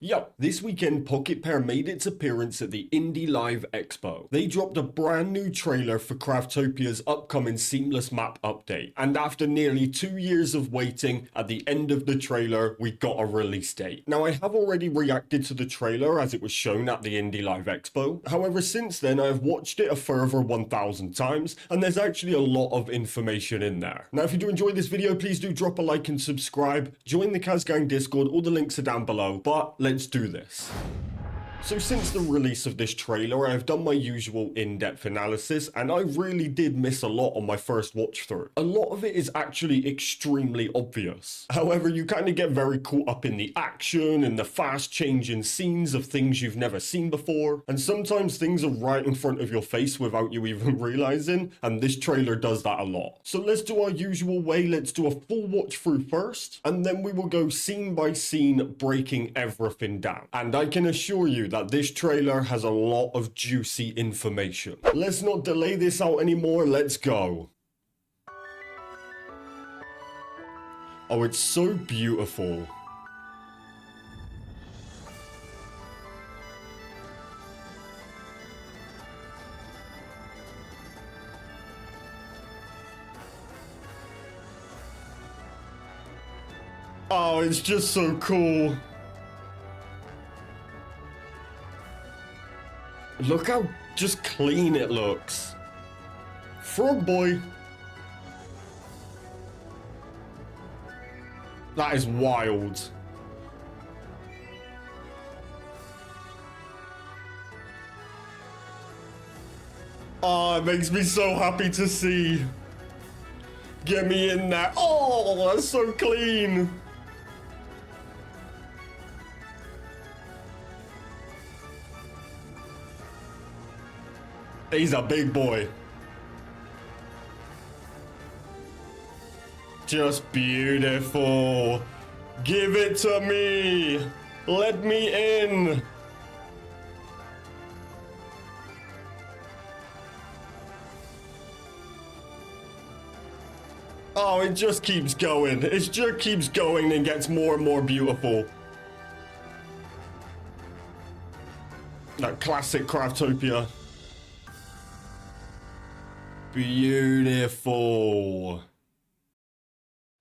Yo, this weekend Pocket Pair made its appearance at the Indie Live Expo. They dropped a brand new trailer for Craftopia's upcoming Seamless Map update, and after nearly 2 years of waiting, at the end of the trailer, we got a release date. Now, I have already reacted to the trailer as it was shown at the Indie Live Expo. However, since then, I have watched it a further 1,000 times, and there's actually a lot of information in there. Now, if you do enjoy this video, please do drop a like and subscribe. Join the Kazgang Discord, all the links are down below, but let's do this. So since the release of this trailer, I've done my usual in-depth analysis, and I really did miss a lot on my first watch through. A lot of it is actually extremely obvious. However, you kind of get very caught up in the action and the fast changing scenes of things you've never seen before, and sometimes things are right in front of your face without you even realizing, and this trailer does that a lot. So let's do our usual way, let's do a full watch through first, and then we will go scene by scene breaking everything down. And I can assure you that this trailer has a lot of juicy information. Let's not delay this out anymore, let's go. Oh, it's so beautiful. Oh, it's just so cool. Look how just clean it looks. Frog boy. That is wild. Oh, it makes me so happy to see. Get me in there. Oh, that's so clean. He's a big boy. Just beautiful. Give it to me. Let me in. Oh, it just keeps going. It just keeps going and gets more and more beautiful. That classic Craftopia. Beautiful.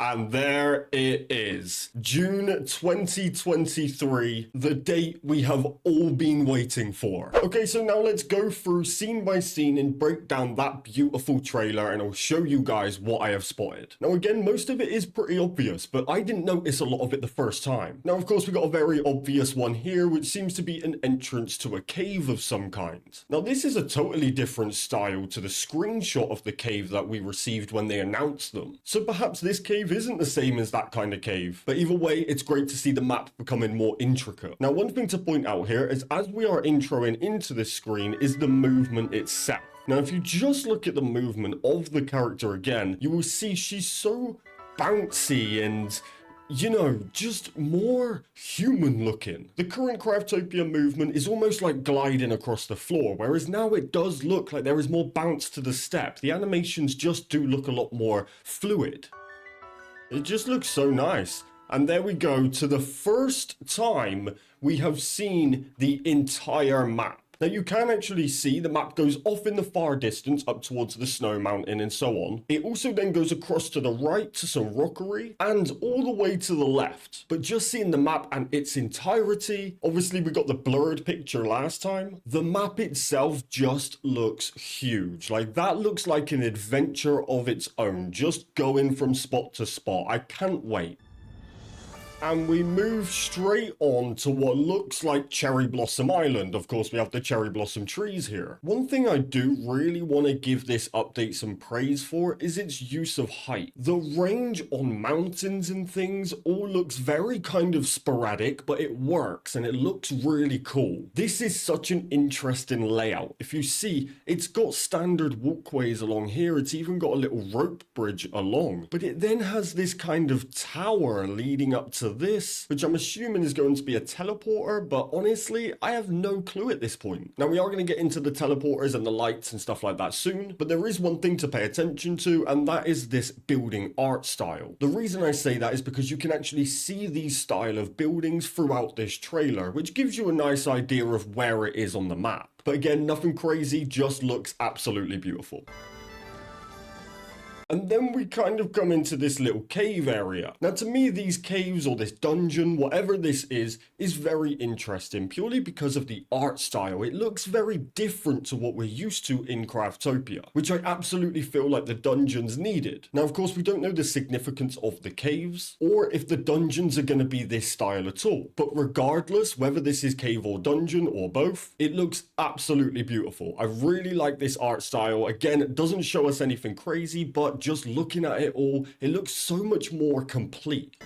And there it is, June 2023, the date we have all been waiting for. Okay, so now let's go through scene by scene and break down that beautiful trailer, and I'll show you guys what I have spotted. Now again, most of it is pretty obvious, but I didn't notice a lot of it the first time. Now of course we got a very obvious one here, which seems to be an entrance to a cave of some kind. Now this is a totally different style to the screenshot of the cave that we received when they announced them. So perhaps this cave isn't the same as that kind of cave, but either way, it's great to see the map becoming more intricate. Now, one thing to point out here is as we are introing into this screen is the movement itself. Now, if you just look at the movement of the character again, you will see she's so bouncy and, you know, just more human looking. The current Craftopia movement is almost like gliding across the floor, whereas now it does look like there is more bounce to the step. The animations just do look a lot more fluid. It just looks so nice. And there we go to the first time we have seen the entire map. Now you can actually see the map goes off in the far distance up towards the snow mountain and so on. It also then goes across to the right to some rockery and all the way to the left. But just seeing the map and its entirety, obviously we got the blurred picture last time. The map itself just looks huge. Like that looks like an adventure of its own, just going from spot to spot. I can't wait. And we move straight on to what looks like Cherry Blossom Island. Of course, we have the cherry blossom trees here. One thing I do really want to give this update some praise for is its use of height. The range on mountains and things all looks very kind of sporadic, but it works and it looks really cool. This is such an interesting layout. If you see, it's got standard walkways along here. It's even got a little rope bridge along, but it then has this kind of tower leading up to to this, which I'm assuming is going to be a teleporter, but honestly, I have no clue at this point. Now, we are going to get into the teleporters and the lights and stuff like that soon, but there is one thing to pay attention to, and that is this building art style. The reason I say that is because you can actually see these style of buildings throughout this trailer, which gives you a nice idea of where it is on the map. But again, nothing crazy, just looks absolutely beautiful. And then we kind of come into this little cave area. Now, to me, these caves or this dungeon, whatever this is very interesting purely because of the art style. It looks very different to what we're used to in Craftopia, which I absolutely feel like the dungeons needed. Now, of course, we don't know the significance of the caves or if the dungeons are going to be this style at all. But regardless, whether this is cave or dungeon or both, it looks absolutely beautiful. I really like this art style. Again, it doesn't show us anything crazy, but just looking at it all, it looks so much more complete.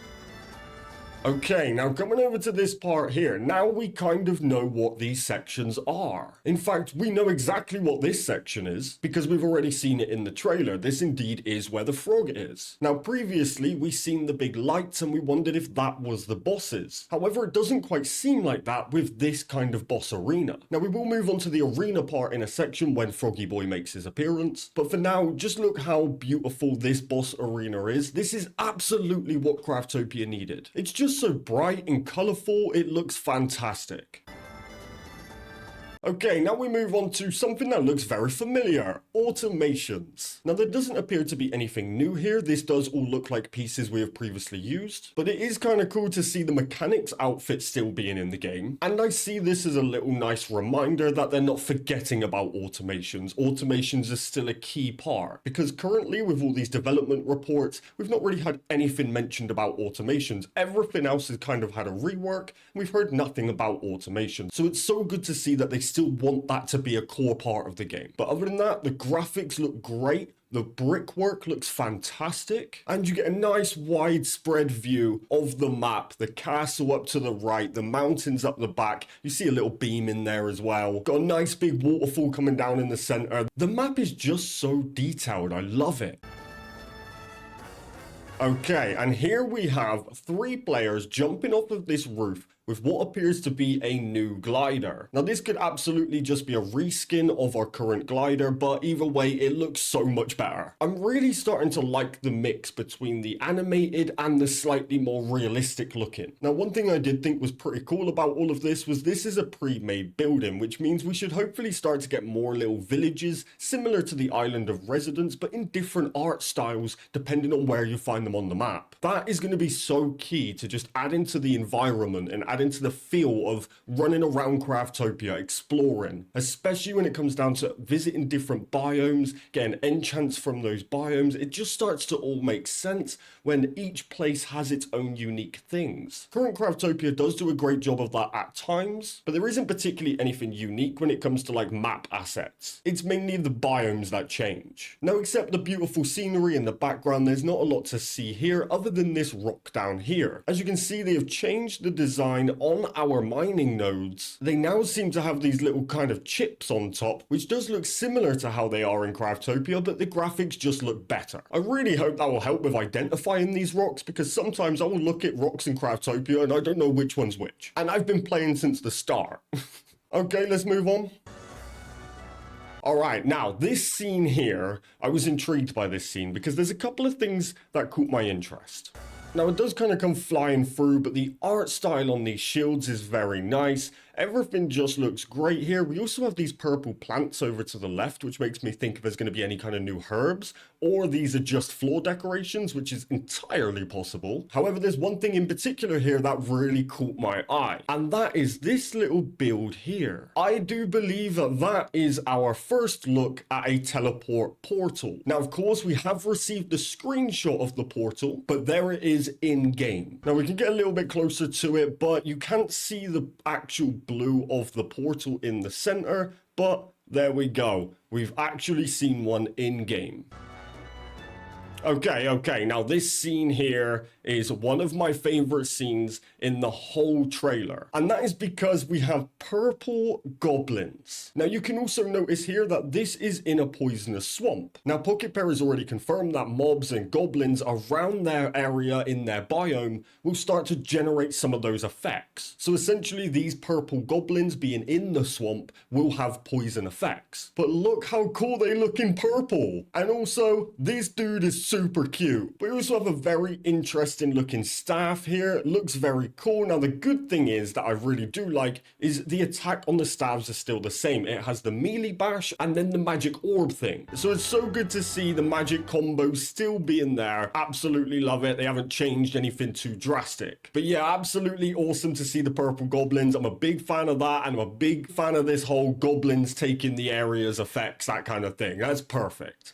Okay, now coming over to this part here, now we kind of know what these sections are. In fact, we know exactly what this section is because we've already seen it in the trailer. This indeed is where the frog is. Now, previously, we seen the big lights and we wondered if that was the bosses. However, it doesn't quite seem like that with this kind of boss arena. Now, we will move on to the arena part in a section when Froggy Boy makes his appearance. But for now, just look how beautiful this boss arena is. This is absolutely what Craftopia needed. It's just so bright and colorful, it looks fantastic. Okay, now we move on to something that looks very familiar, automations. Now there doesn't appear to be anything new here, this does all look like pieces we have previously used, but it is kind of cool to see the mechanics outfit still being in the game, and I see this as a little nice reminder that they're not forgetting about automations. Automations is still a key part, because currently with all these development reports, we've not really had anything mentioned about automations. Everything else has kind of had a rework, and we've heard nothing about automation, so it's so good to see that they still want that to be a core part of the game. But other than that, the graphics look great. The brickwork looks fantastic, and you get a nice widespread view of the map, the castle up to the right, the mountains up the back. You see a little beam in there as well. Got a nice big waterfall coming down in the center. The map is just so detailed. I love it. Okay, and here we have 3 players jumping off of this roof with what appears to be a new glider. Now this could absolutely just be a reskin of our current glider, but either way it looks so much better. I'm really starting to like the mix between the animated and the slightly more realistic looking. Now one thing I did think was pretty cool about all of this was this is a pre-made building, which means we should hopefully start to get more little villages similar to the Island of Residence, but in different art styles depending on where you find them on the map. That is going to be so key to just add into the environment and add into the feel of running around Craftopia, exploring, especially when it comes down to visiting different biomes, getting enchants from those biomes. It just starts to all make sense when each place has its own unique things. Current Craftopia does do a great job of that at times, but there isn't particularly anything unique when it comes to like map assets. It's mainly the biomes that change. Now, except the beautiful scenery in the background, there's not a lot to see here other than this rock down here. As you can see, they have changed the design on our mining nodes. They now seem to have these little kind of chips on top, which does look similar to how they are in Craftopia, but the graphics just look better. I really hope that will help with identifying these rocks, because sometimes I will look at rocks in Craftopia and I don't know which one's which. And I've been playing since the start. Okay, let's move on. Alright, now this scene here, I was intrigued by this scene because there's a couple of things that caught my interest. Now it does kind of come flying through, but the art style on these shields is very nice. Everything just looks great here. We also have these purple plants over to the left, which makes me think if there's going to be any kind of new herbs, or these are just floor decorations, which is entirely possible. However, there's one thing in particular here that really caught my eye, and that is this little build here. I do believe that that is our first look at a teleport portal. Now, of course, we have received the screenshot of the portal, but there it is in game. Now, we can get a little bit closer to it, but you can't see the actual blue of the portal in the center, but there we go. We've actually seen one in game. Okay, now this scene here is one of my favorite scenes in the whole trailer. And that is because we have purple goblins. Now you can also notice here that this is in a poisonous swamp. Now Pokepair has already confirmed that mobs and goblins around their area in their biome will start to generate some of those effects. So essentially these purple goblins being in the swamp will have poison effects. But look how cool they look in purple. And also this dude is super cute. We also have a very interesting looking staff here. It looks very cool. Now the good thing is that I really do like is the attack on the staves is still the same. It has the melee bash and then the magic orb thing. So it's so good to see the magic combo still being there. Absolutely love it. They haven't changed anything too drastic. But yeah, absolutely awesome to see the purple goblins. I'm a big fan of that, and I'm a big fan of this whole goblins taking the area's effects, that kind of thing. That's perfect.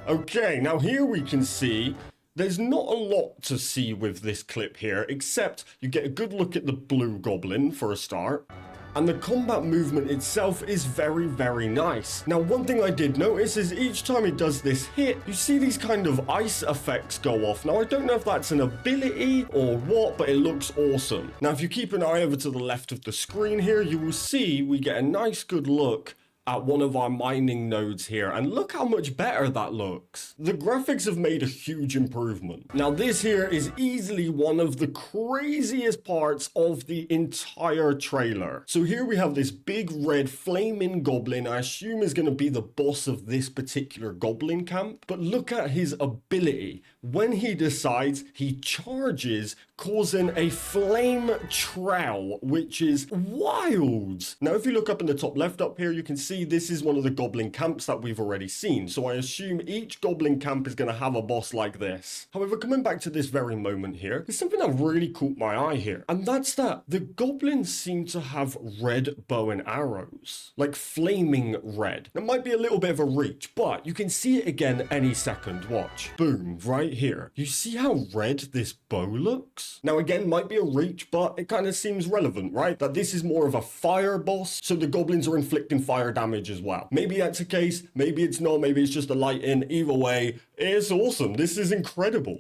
Okay, now here we can see there's not a lot to see with this clip here, except you get a good look at the blue goblin for a start. And the combat movement itself is very, very nice. Now, one thing I did notice is each time it does this hit, you see these kind of ice effects go off. Now, I don't know if that's an ability or what, but it looks awesome. Now, if you keep an eye over to the left of the screen here, you will see we get a nice good look at one of our mining nodes here, and look how much better that looks. The graphics have made a huge improvement. Now this here is easily one of the craziest parts of the entire trailer. So here we have this big red flaming goblin I assume is going to be the boss of this particular goblin camp, but look at his ability. When he decides, he charges, causing a flame trail, which is wild. Now if you look up in the top left up here, you can see this is one of the goblin camps that we've already seen, so I assume each goblin camp is going to have a boss like this. However, coming back to this very moment here, there's something that really caught my eye here, and that's that the goblins seem to have red bow and arrows, like flaming red. It might be a little bit of a reach, but you can see it again any second. Watch. Boom, right here. You see how red this bow looks? Now again, might be a reach, but it kind of seems relevant, right? That this is more of a fire boss, so the goblins are inflicting fire damage as well. Maybe that's the case, maybe it's not, maybe it's just a light in. Either way, it's awesome. This is incredible.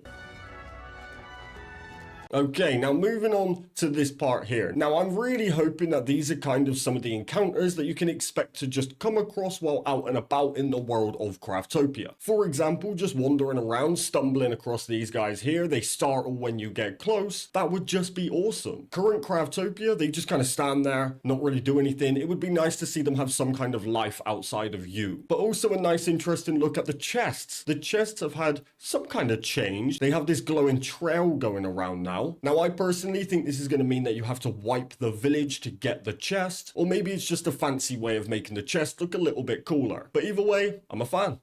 Okay, now moving on to this part here. Now, I'm really hoping that these are kind of some of the encounters that you can expect to just come across while out and about in the world of Craftopia. For example, just wandering around, stumbling across these guys here. They startle when you get close. That would just be awesome. Current Craftopia, they just kind of stand there, not really do anything. It would be nice to see them have some kind of life outside of you. But also a nice, interesting look at the chests. The chests have had some kind of change. They have this glowing trail going around now. Now, I personally think this is going to mean that you have to wipe the village to get the chest, or maybe it's just a fancy way of making the chest look a little bit cooler. But either way, I'm a fan.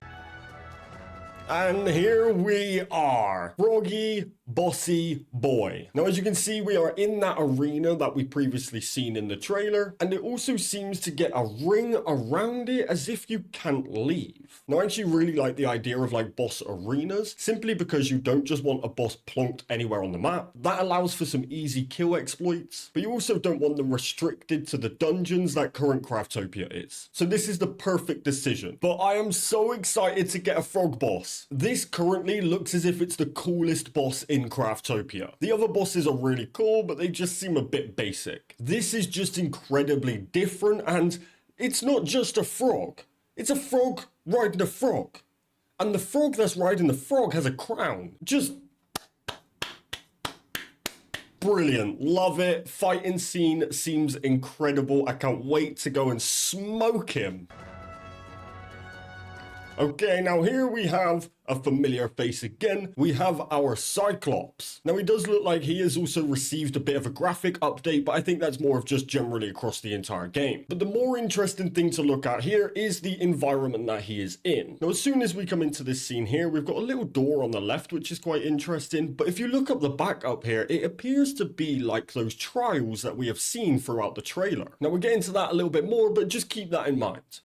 And here we are, Froggy Bossy Boy. Now, as you can see, we are in that arena that we previously seen in the trailer, and it also seems to get a ring around it as if you can't leave. Now, I actually really like the idea of like boss arenas, simply because you don't just want a boss plonked anywhere on the map. That allows for some easy kill exploits, but you also don't want them restricted to the dungeons that current Craftopia is. So this is the perfect decision. But I am so excited to get a frog boss. This currently looks as if it's the coolest boss in Craftopia. The other bosses are really cool, but they just seem a bit basic. This is just incredibly different, and it's not just a frog. It's a frog riding a frog. And the frog that's riding the frog has a crown. Just brilliant. Love it. Fighting scene seems incredible. I can't wait to go and smoke him. Okay, now here we have a familiar face again. We have our Cyclops. Now, he does look like he has also received a bit of a graphic update, but I think that's more of just generally across the entire game. But the more interesting thing to look at here is the environment that he is in. Now, as soon as we come into this scene here, we've got a little door on the left, which is quite interesting. But if you look up the back up here, it appears to be like those trials that we have seen throughout the trailer. Now, we'll get into that a little bit more, but just keep that in mind.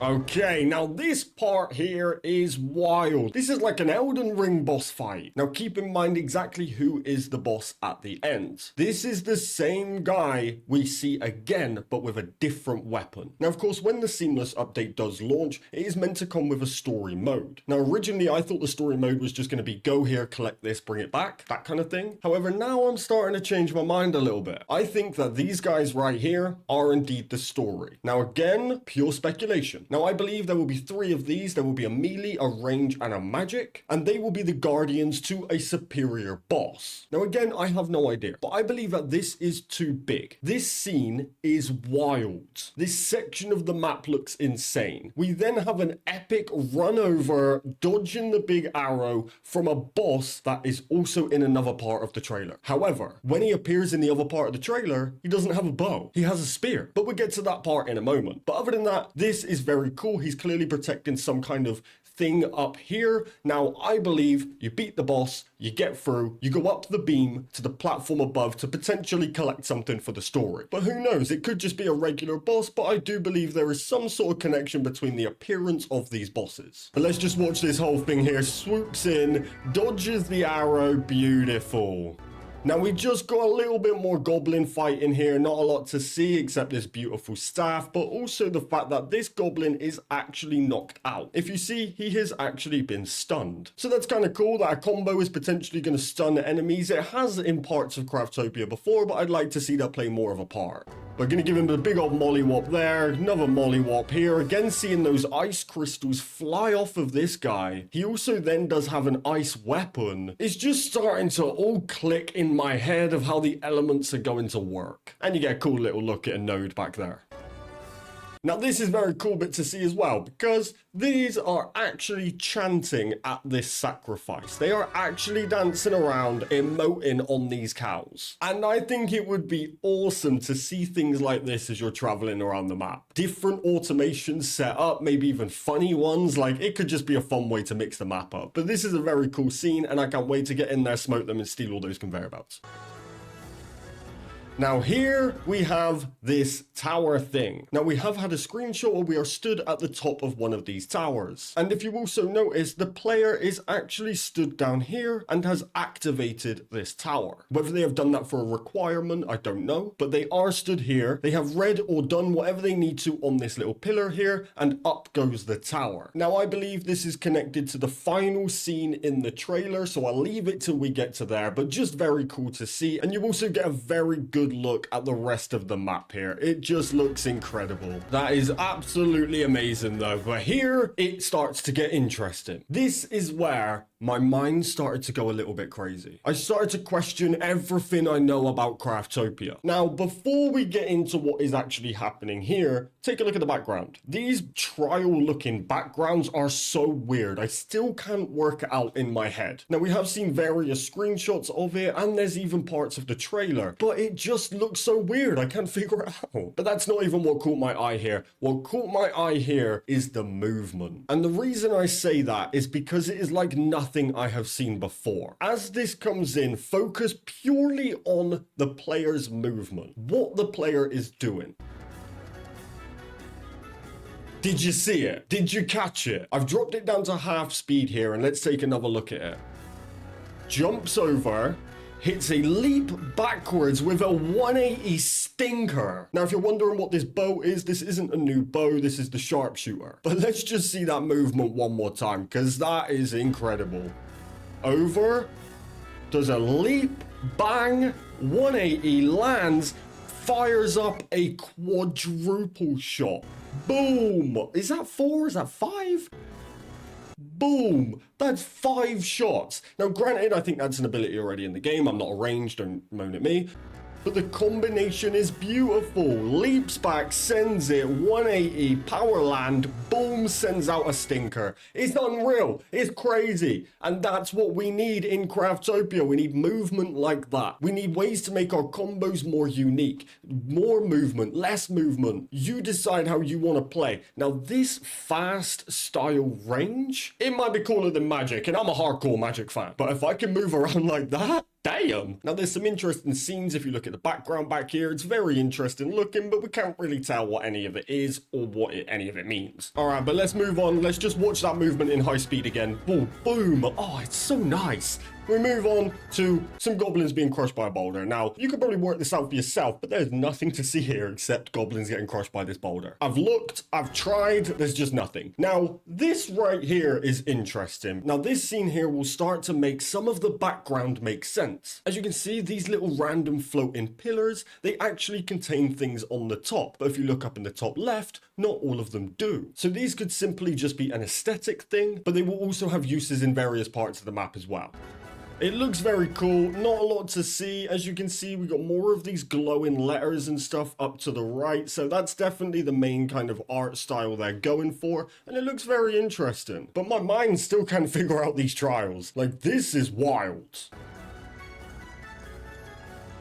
Okay, now this part here is wild. This is like an Elden Ring boss fight. Now keep in mind exactly who is the boss at the end. This is the same guy we see again, but with a different weapon. Now, of course, when the Seamless update does launch, it is meant to come with a story mode. Now, originally, I thought the story mode was just going to be go here, collect this, bring it back, that kind of thing. However, now I'm starting to change my mind a little bit. I think that these guys right here are indeed the story. Now, again, pure speculation. Now, I believe there will be 3 of these. There will be a melee, a range, and a magic, and they will be the guardians to a superior boss. Now, again, I have no idea, but I believe that this is too big. This scene is wild. This section of the map looks insane. We then have an epic run over, dodging the big arrow from a boss that is also in another part of the trailer. However, when he appears in the other part of the trailer, he doesn't have a bow. He has a spear, but we'll get to that part in a moment. But other than that, this is very cool. He's clearly protecting some kind of thing up here. Now, I believe you beat the boss, you get through, you go up the beam to the platform above to potentially collect something for the story. But who knows? It could just be a regular boss, but I do believe there is some sort of connection between the appearance of these bosses. But let's just watch this whole thing here. Swoops in, dodges the arrow, beautiful. Now, we just got a little bit more goblin fight in here. Not a lot to see except this beautiful staff, but also the fact that this goblin is actually knocked out. If you see, he has actually been stunned. So that's kind of cool that a combo is potentially going to stun enemies. It has in parts of Craftopia before, but I'd like to see that play more of a part. We're going to give him the big old mollywop there. Another mollywop here. Again, seeing those ice crystals fly off of this guy. He also then does have an ice weapon. It's just starting to all click in my head of how the elements are going to work. And you get a cool little look at a node back there. Now, this is very cool bit to see as well, because these are actually chanting at this sacrifice. They are actually dancing around, emoting on these cows. And I think it would be awesome to see things like this as you're traveling around the map. Different automations set up, maybe even funny ones. Like, it could just be a fun way to mix the map up. But this is a very cool scene, and I can't wait to get in there, smoke them, and steal all those conveyor belts. Now here we have this tower thing. Now we have had a screenshot where we are stood at the top of one of these towers. And if you also notice, the player is actually stood down here and has activated this tower. Whether they have done that for a requirement, I don't know, but they are stood here. They have read or done whatever they need to on this little pillar here, and up goes the tower. Now I believe this is connected to the final scene in the trailer, so I'll leave it till we get to there, but just very cool to see. And you also get a very good look at the rest of the map here. It just looks incredible. That is absolutely amazing though. But here it starts to get interesting. This is where my mind started to go a little bit crazy. I started to question everything I know about Craftopia. Now, before we get into what is actually happening here, take a look at the background. These trial-looking backgrounds are so weird. I still can't work it out in my head. Now, we have seen various screenshots of it, and there's even parts of the trailer, but it just looks so weird. I can't figure it out. But that's not even what caught my eye here. What caught my eye here is the movement. And the reason I say that is because it is like nothing I have seen before. As this comes in, focus purely on the player's movement, what the player is doing. Did you see it? Did you catch it? I've dropped it down to half speed here, and let's take another look at it. Jumps over, hits a leap backwards with a 180 stinker. Now, if you're wondering what this bow is, this isn't a new bow, this is the sharpshooter. But let's just see that movement one more time, because that is incredible. Over, does a leap, bang, 180, lands, fires up a quadruple shot. Boom! Is that 4? Is that 5? Boom! That's 5 shots. Now, granted, I think that's an ability already in the game. I'm not a range, don't moan at me. But the combination is beautiful. Leaps back, sends it, 180, power land, boom, sends out a stinker. It's unreal. It's crazy. And that's what we need in Craftopia. We need movement like that. We need ways to make our combos more unique. More movement, less movement. You decide how you want to play. Now, this fast style range, it might be cooler than Magic, and I'm a hardcore Magic fan. But if I can move around like that, Damn. Now there's some interesting scenes if you look at the background back here. It's very interesting looking, but we can't really tell what any of it is or what any of it means. All right, but let's move on. Let's just watch that movement in high speed again. Oh, boom. Oh, it's so nice. We move on to some goblins being crushed by a boulder. Now, you could probably work this out for yourself, but there's nothing to see here except goblins getting crushed by this boulder. I've looked, I've tried, there's just nothing. Now, this right here is interesting. Now, this scene here will start to make some of the background make sense. As you can see, these little random floating pillars, they actually contain things on the top. But if you look up in the top left, not all of them do. So these could simply just be an aesthetic thing, but they will also have uses in various parts of the map as well. It looks very cool, not a lot to see. As you can see, we got more of these glowing letters and stuff up to the right. So that's definitely the main kind of art style they're going for. And it looks very interesting. But my mind still can't figure out these trials. Like, this is wild.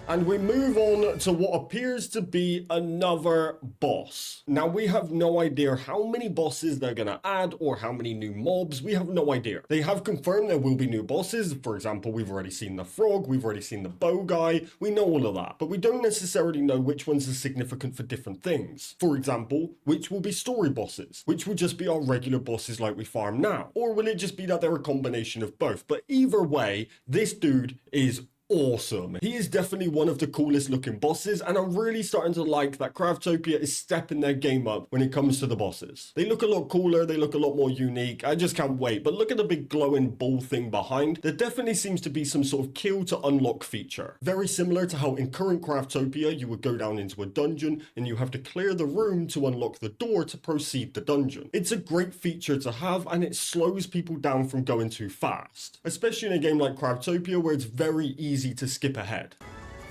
And we move on to what appears to be another boss. Now, we have no idea how many bosses they're going to add or how many new mobs. We have no idea. They have confirmed there will be new bosses. For example, we've already seen the frog. We've already seen the bow guy. We know all of that. But we don't necessarily know which ones are significant for different things. For example, which will be story bosses? Which will just be our regular bosses like we farm now? Or will it just be that they're a combination of both? But either way, this dude is awesome. He is definitely one of the coolest looking bosses, and I'm really starting to like that Craftopia is stepping their game up when it comes to the bosses. They look a lot cooler, they look a lot more unique. I just can't wait. But look at the big glowing ball thing behind. There definitely seems to be some sort of kill to unlock feature. Very similar to how in current Craftopia you would go down into a dungeon and you have to clear the room to unlock the door to proceed the dungeon. It's a great feature to have, and it slows people down from going too fast. Especially in a game like Craftopia where it's very easy to skip ahead.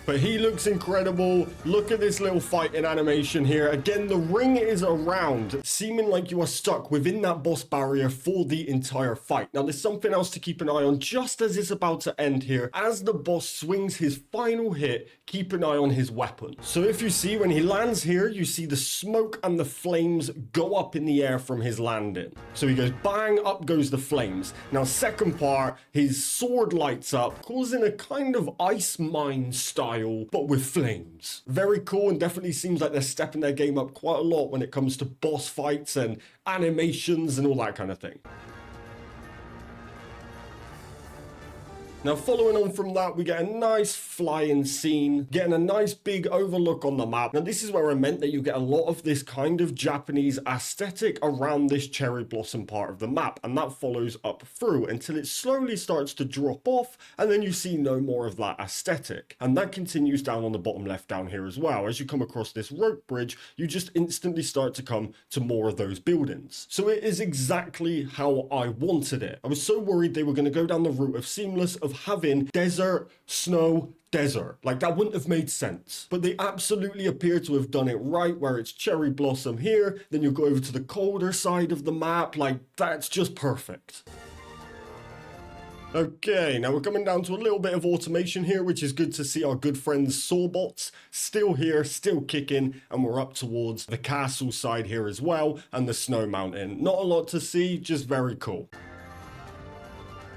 But he looks incredible. Look at this little fighting animation here. Again, the ring is around, seeming like you are stuck within that boss barrier for the entire fight. Now, there's something else to keep an eye on just as it's about to end here. As the boss swings his final hit, keep an eye on his weapon. So if you see when he lands here, you see the smoke and the flames go up in the air from his landing. So he goes bang, up goes the flames. Now, second part, his sword lights up, causing a kind of ice mine style, but with flames. Very cool, and definitely seems like they're stepping their game up quite a lot when it comes to boss fights and animations and all that kind of thing. Now, following on from that, we get a nice flying scene, getting a nice big overlook on the map. Now, this is where I meant that you get a lot of this kind of Japanese aesthetic around this cherry blossom part of the map, and that follows up through until it slowly starts to drop off, and then you see no more of that aesthetic. And that continues down on the bottom left down here as well. As you come across this rope bridge, you just instantly start to come to more of those buildings. So it is exactly how I wanted it. I was so worried they were going to go down the route of Seamless, of having desert, snow, desert. Like, that wouldn't have made sense. But they absolutely appear to have done it right, where it's cherry blossom here, then you go over to the colder side of the map. Like, that's just perfect. Okay, now we're coming down to a little bit of automation here, which is good to see our good friends Sawbots still here, still kicking, and we're up towards the castle side here as well, and the snow mountain. Not a lot to see, just very cool.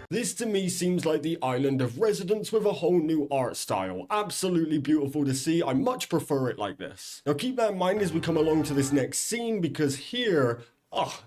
This to me seems like the Island of Residence with a whole new art style. Absolutely beautiful to see. I much prefer it like this. Now keep that in mind as we come along to this next scene, because here,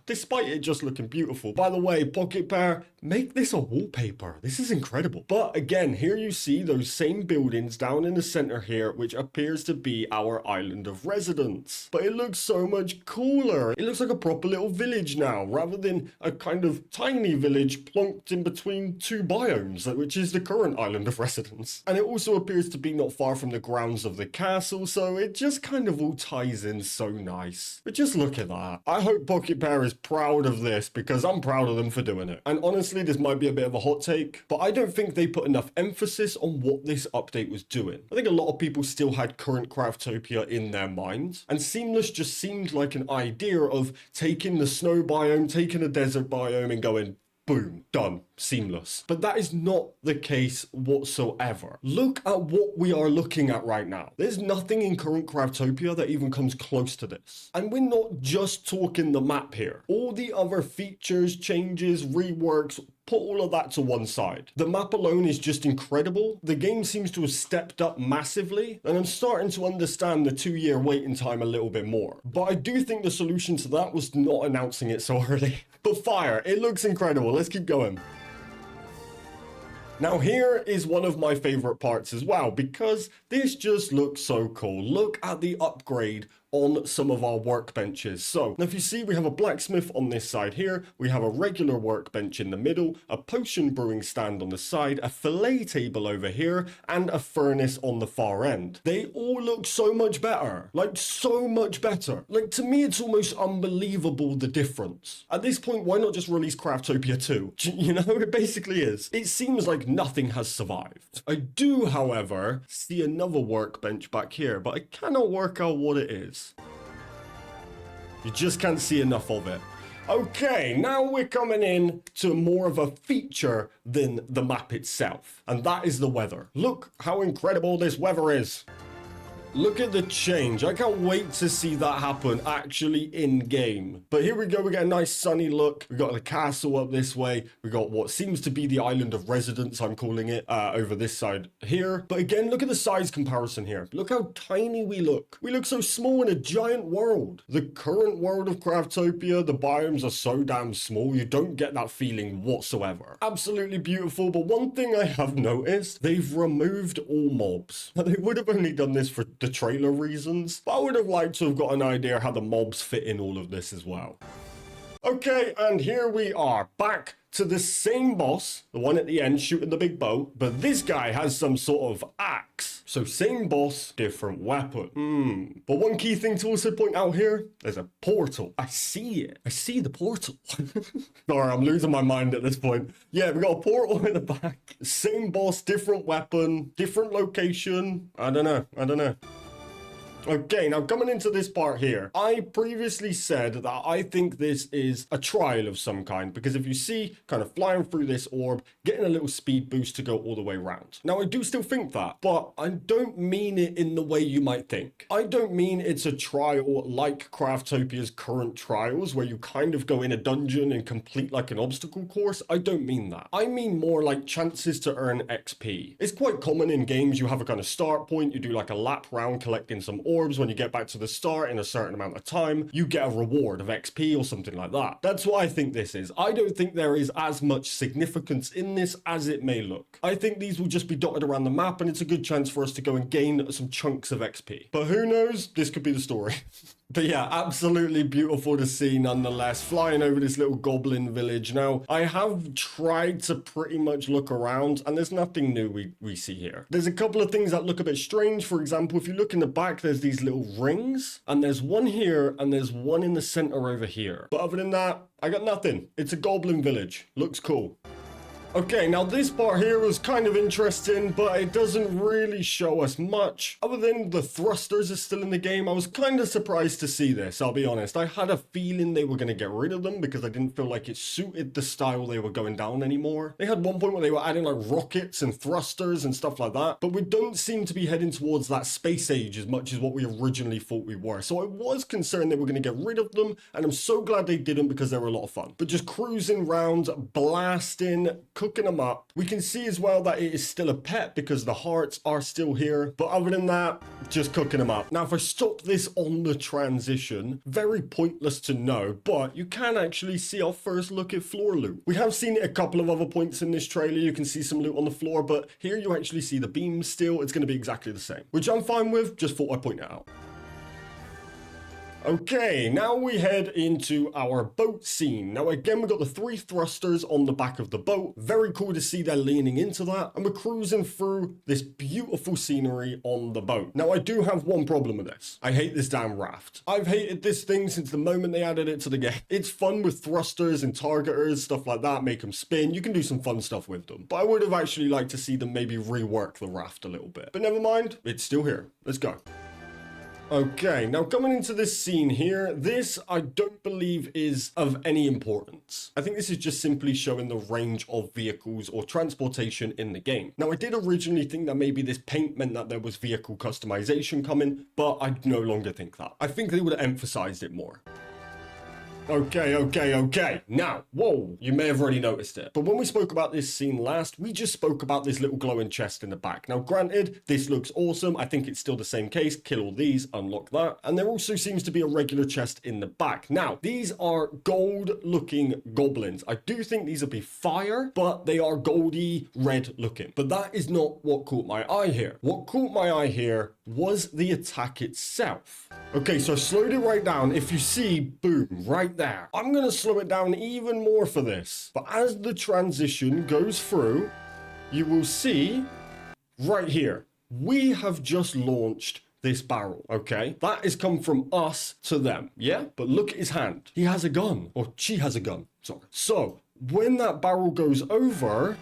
despite it just looking beautiful. By the way, Pocket Pair, make this a wallpaper. This is incredible. But again, here you see those same buildings down in the center here, which appears to be our Island of Residence. But it looks so much cooler. It looks like a proper little village now, rather than a kind of tiny village plonked in between two biomes, which is the current Island of Residence. And it also appears to be not far from the grounds of the castle, so it just kind of all ties in so nice. But just look at that. I hope Pocket Pair is proud of this, because I'm proud of them for doing it. And honestly, this might be a bit of a hot take, but I don't think they put enough emphasis on what this update was doing. I think a lot of people still had current Craftopia in their minds, and Seamless just seemed like an idea of taking the snow biome, taking a desert biome, and going, boom, done, seamless. But that is not the case whatsoever. Look at what we are looking at right now. There's nothing in current Craftopia that even comes close to this. And we're not just talking the map here. All the other features, changes, reworks, put all of that to one side. The map alone is just incredible. The game seems to have stepped up massively, and I'm starting to understand the 2-year waiting time a little bit more. But I do think the solution to that was not announcing it so early. But fire, it looks incredible. Let's keep going. Now here is one of my favorite parts as well, because this just looks so cool. Look at the upgrade on some of our workbenches. So now if you see, we have a blacksmith on this side here, we have a regular workbench in the middle, a potion brewing stand on the side, a fillet table over here, and a furnace on the far end. They all look so much better, like so much better. Like, to me, it's almost unbelievable the difference. At this point, why not just release Craftopia 2? You know, it basically is. It seems like nothing has survived. I do, however, see another workbench back here, but I cannot work out what it is. You just can't see enough of it. Okay, now we're coming in to more of a feature than the map itself, and that is the weather. Look how incredible this weather is. Look at the change. I can't wait to see that happen actually in game. But here we go. We get a nice sunny look. We got the castle up this way. We got what seems to be the island of residence, I'm calling it, over this side here. But again, look at the size comparison here. Look how tiny we look. We look so small in a giant world. The current world of Craftopia, the biomes are so damn small. You don't get that feeling whatsoever. Absolutely beautiful. But one thing I have noticed, they've removed all mobs. They would have only done this for the trailer reasons, but I would have liked to have got an idea how the mobs fit in all of this as well. Okay, and here we are back to the same boss, the one at the end shooting the big bow, but this guy has some sort of axe. So same boss, different weapon. But one key thing to also point out here, there's a portal. I see it. I see the portal. Sorry, I'm losing my mind at this point. Yeah, we got a portal in the back. Same boss, different weapon, different location. I don't know. Okay, now coming into this part here, I previously said that I think this is a trial of some kind, because if you see kind of flying through this orb, getting a little speed boost to go all the way around. Now, I do still think that, but I don't mean it in the way you might think. I don't mean it's a trial like Craftopia's current trials, where you kind of go in a dungeon and complete like an obstacle course. I don't mean that. I mean more like chances to earn XP. It's quite common in games, you have a kind of start point, you do like a lap round collecting some orbs. When you get back to the start in a certain amount of time, you get a reward of XP or something like that. That's what I think this is. I don't think there is as much significance in this as it may look. I think these will just be dotted around the map, and it's a good chance for us to go and gain some chunks of XP. But who knows? This could be the story. But yeah, absolutely beautiful to see nonetheless, flying over this little goblin village. Now, I have tried to pretty much look around, and there's nothing new we see here. There's a couple of things that look a bit strange. For example, if you look in the back, there's these little rings, and there's one here, and there's one in the center over here. But other than that, I got nothing. It's a goblin village. Looks cool. Okay, now this part here was kind of interesting, but it doesn't really show us much. Other than the thrusters are still in the game, I was kind of surprised to see this, I'll be honest. I had a feeling they were going to get rid of them because I didn't feel like it suited the style they were going down anymore. They had one point where they were adding like rockets and thrusters and stuff like that, but we don't seem to be heading towards that space age as much as what we originally thought we were. So I was concerned they were going to get rid of them, and I'm so glad they didn't because they were a lot of fun. But just cruising around, blasting, cooking them up. We can see as well that it is still a pet because the hearts are still here. But other than that, just cooking them up. Now, if I stop this on the transition, very pointless to know, but you can actually see our first look at floor loot. We have seen it a couple of other points in this trailer. You can see some loot on the floor, but here you actually see the beams still. It's going to be exactly the same, which I'm fine with. Just thought I'd point it out. Okay, now we head into our boat scene. Now again, we've got the 3 thrusters on the back of the boat. Very cool to see they're leaning into that. And we're cruising through this beautiful scenery on the boat. Now I do have one problem with this. I hate this damn raft. I've hated this thing since the moment they added it to the game. It's fun with thrusters and targeters, stuff like that, make them spin. You can do some fun stuff with them. But I would have actually liked to see them maybe rework the raft a little bit. But never mind, it's still here. Let's go. Okay, now coming into this scene here, this I don't believe is of any importance. I think this is just simply showing the range of vehicles or transportation in the game. Now I did originally think that maybe this paint meant that there was vehicle customization coming, but I no longer think that. I think they would have emphasized it more. Okay. Now, whoa, you may have already noticed it. But when we spoke about this scene last, we just spoke about this little glowing chest in the back. Now, granted, this looks awesome. I think it's still the same case. Kill all these, unlock that. And there also seems to be a regular chest in the back. Now, these are gold-looking goblins. I do think these will be fire, but they are goldy red looking. But that is not what caught my eye here. What caught my eye here was the attack itself. Okay, so I slowed it right down. If you see, boom, right there. I'm going to slow it down even more for this. But as the transition goes through, you will see right here, we have just launched this barrel, okay? That has come from us to them, yeah? But look at his hand. He has a gun, or she has a gun, sorry. So when that barrel goes over,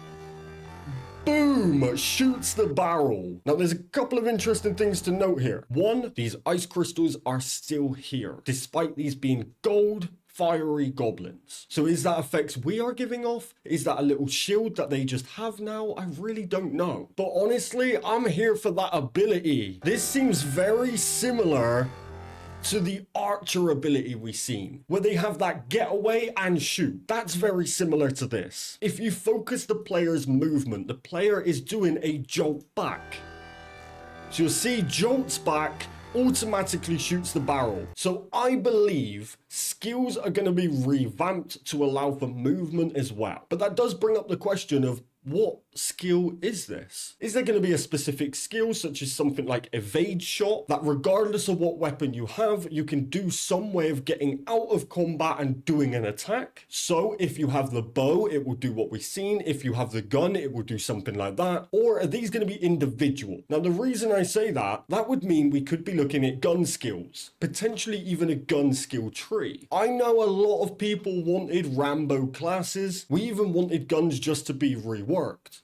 boom, shoots the barrel. Now, there's a couple of interesting things to note here. One, these ice crystals are still here, despite these being gold, fiery goblins. So is that effects we are giving off? Is that a little shield that they just have now? I really don't know. But honestly, I'm here for that ability. This seems very similar to the archer ability we've seen, where they have that getaway and shoot. That's very similar to this. If you focus the player's movement, the player is doing a jolt back. So you'll see jolts back, automatically shoots the barrel. So I believe skills are going to be revamped to allow for movement as well. But that does bring up the question of, what skill is this? Is there going to be a specific skill, such as something like evade shot, that regardless of what weapon you have, you can do some way of getting out of combat and doing an attack? So if you have the bow, it will do what we've seen. If you have the gun, it will do something like that. Or are these going to be individual? Now, the reason I say that would mean we could be looking at gun skills, potentially even a gun skill tree. I know a lot of people wanted Rambo classes. We even wanted guns just to be reworked.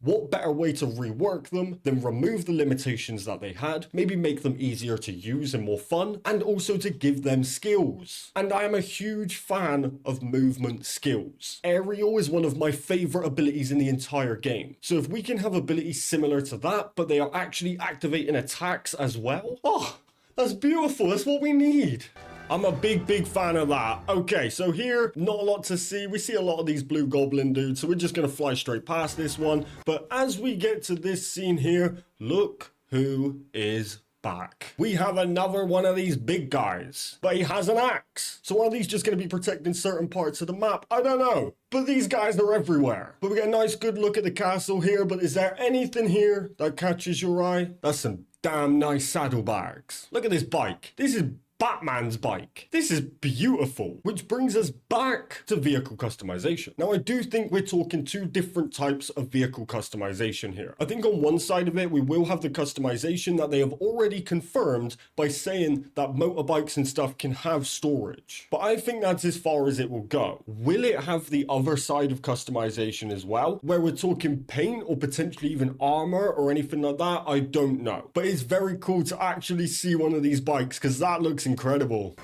What better way to rework them than remove the limitations that they had, maybe make them easier to use and more fun, and also to give them skills. And I am a huge fan of movement skills. Aerial is one of my favorite abilities in the entire game. So if we can have abilities similar to that, but they are actually activating attacks as well, oh, that's beautiful. That's what we need. I'm a big fan of that. Okay, so here, not a lot to see. We see a lot of these blue goblin dudes, so we're just gonna fly straight past this one. But as we get to this scene here, look who is back. We have another one of these big guys, but he has an axe. So are these just gonna be protecting certain parts of the map? I don't know. But these guys are everywhere. But we get a nice good look at the castle here, but is there anything here that catches your eye? That's some damn nice saddlebags. Look at this bike. This is Batman's bike. This is beautiful, which brings us back to vehicle customization. Now, I do think we're talking two different types of vehicle customization here. I think on one side of it, we will have the customization that they have already confirmed by saying that motorbikes and stuff can have storage. But I think that's as far as it will go. Will it have the other side of customization as well, where we're talking paint or potentially even armor or anything like that? I don't know. But it's very cool to actually see one of these bikes, because that looks incredible.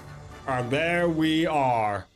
And there we are.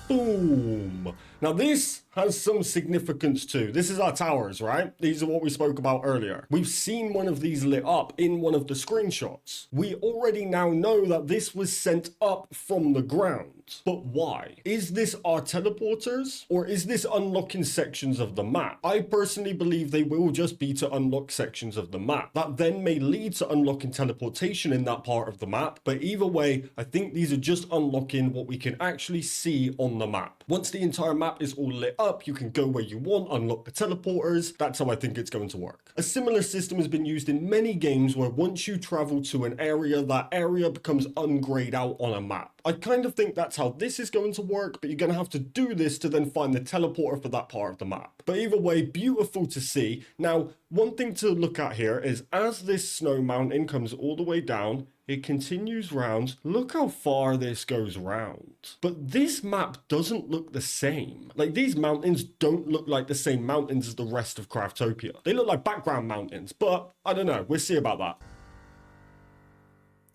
Boom. Now this has some significance too. This is our towers, right? These are what we spoke about earlier. We've seen one of these lit up in one of the screenshots. We already now know that this was sent up from the ground. But why? Is this our teleporters, or is this unlocking sections of the map? I personally believe they will just be to unlock sections of the map. That then may lead to unlocking teleportation in that part of the map. But either way, I think these are just unlocking what we can actually see on the map. Once the entire map is all lit up, you can go where you want, unlock the teleporters. That's how I think it's going to work. A similar system has been used in many games where once you travel to an area, that area becomes ungrayed out on a map. I kind of think that's how this is going to work, but you're going to have to do this to then find the teleporter for that part of the map. But either way, beautiful to see. Now, one thing to look at here is as this snow mountain comes all the way down, it continues round. Look how far this goes round. But this map doesn't look the same. Like, these mountains don't look like the same mountains as the rest of Craftopia. They look like background mountains, but I don't know. We'll see about that.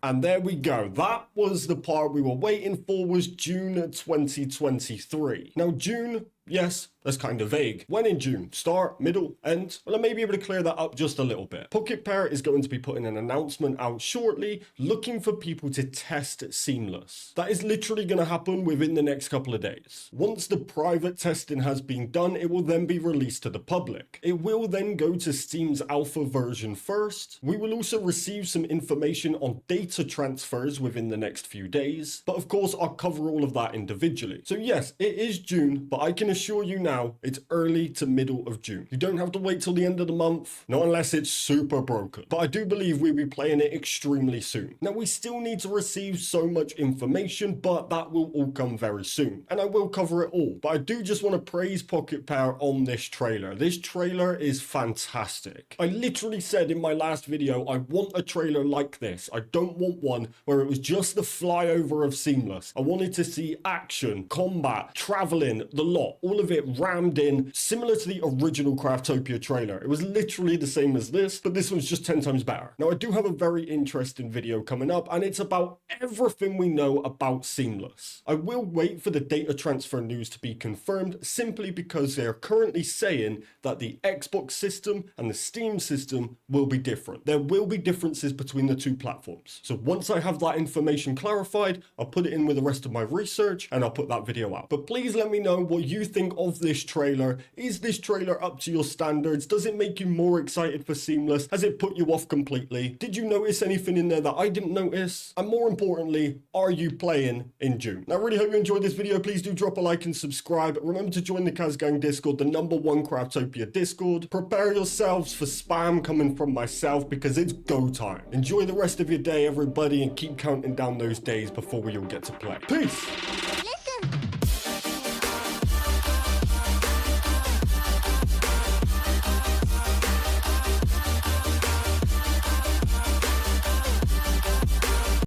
And there we go. That was the part we were waiting for, was June 2023. Now, June, Yes, that's kind of vague. When in June? Start, middle, end? Well, I may be able to clear that up just a little bit. Pocket Pair is going to be putting an announcement out shortly, looking for people to test Seamless. That is literally going to happen within the next couple of days. Once the private testing has been done, it will then be released to the public. It will then go to Steam's alpha version first. We will also receive some information on data transfers within the next few days, but of course I'll cover all of that individually. So yes, it is June, but I can assure you now, it's early to middle of June. You don't have to wait till the end of the month, not unless it's super broken. But I do believe we'll be playing it extremely soon. Now we still need to receive so much information, but that will all come very soon. And I will cover it all. But I do just want to praise Pocket Pair on this trailer. This trailer is fantastic. I literally said in my last video, I want a trailer like this. I don't want one where it was just the flyover of Seamless. I wanted to see action, combat, traveling, the lot, all of it rammed in, similar to the original Craftopia trailer. It was literally the same as this, but this one's just 10 times better. Now I do have a very interesting video coming up, and it's about everything we know about Seamless. I will wait for the data transfer news to be confirmed, simply because they are currently saying that the Xbox system and the Steam system will be different. There will be differences between the two platforms. So once I have that information clarified, I'll put it in with the rest of my research and I'll put that video out. But please let me know what you think of this trailer. Is this trailer up to your standards? Does it make you more excited for Seamless? Has it put you off completely? Did you notice anything in there that I didn't notice? And more importantly, are you playing in June? Now I really hope you enjoyed this video. Please do drop a like and subscribe. Remember to join the Kazgang Discord, the #1 Craftopia Discord. Prepare yourselves for spam coming from myself because it's go time. Enjoy the rest of your day, everybody, and keep counting down those days before we all get to play. Peace!